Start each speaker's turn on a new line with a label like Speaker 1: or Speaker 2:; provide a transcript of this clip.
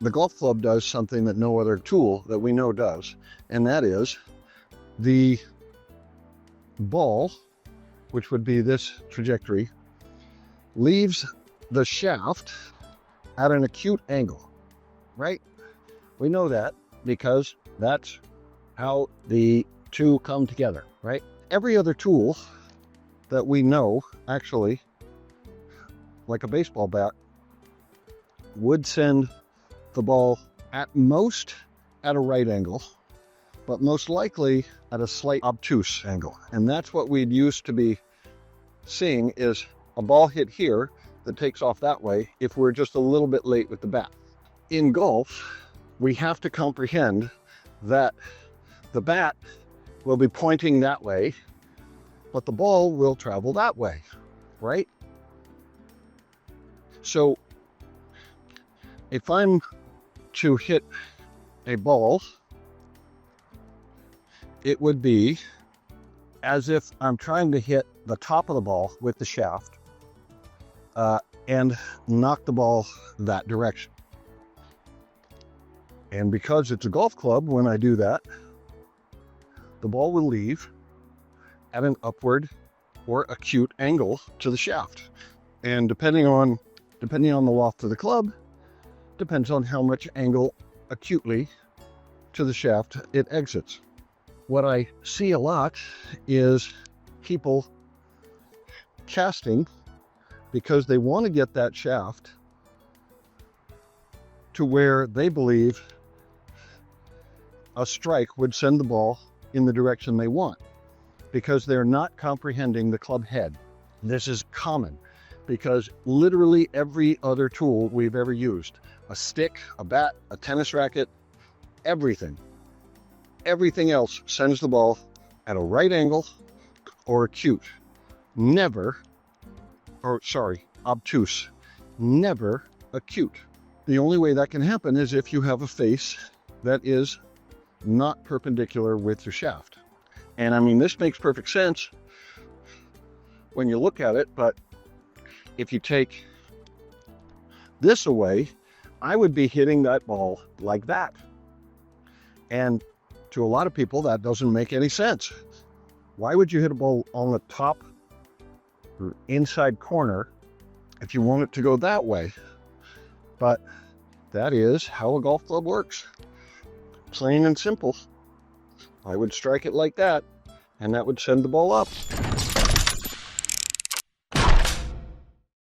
Speaker 1: the golf club does something that no other tool that we know does, and that is the ball, which would be this trajectory, leaves the shaft at an acute angle, right? We know that because that's how the two come together, right? Every other tool that we know, actually, like a baseball bat, would send the ball at most at a right angle, but most likely at a slight obtuse angle. And that's what we'd used to be seeing, is a ball hit here that takes off that way if we're just a little bit late with the bat. In golf, we have to comprehend that the bat will be pointing that way, but the ball will travel that way, right? So if I'm to hit a ball, it would be as if I'm trying to hit the top of the ball with the shaft and knock the ball that direction. And because it's a golf club, when I do that, the ball will leave at an upward or acute angle to the shaft. And depending on the loft of the club, depends on how much angle acutely to the shaft it exits. What I see a lot is people casting because they want to get that shaft to where they believe a strike would send the ball in the direction they want, because they're not comprehending the club head. This is common because literally every other tool we've ever used, a stick, a bat, a tennis racket, everything else sends the ball at a right angle or acute, obtuse, never acute. The only way that can happen is if you have a face that is not perpendicular with your shaft. And I mean, this makes perfect sense when you look at it, but if you take this away, I would be hitting that ball like that. And to a lot of people, that doesn't make any sense. Why would you hit a ball on the top or inside corner if you want it to go that way? But that is how a golf club works. Plain and simple. I would strike it like that, and that would send the ball up.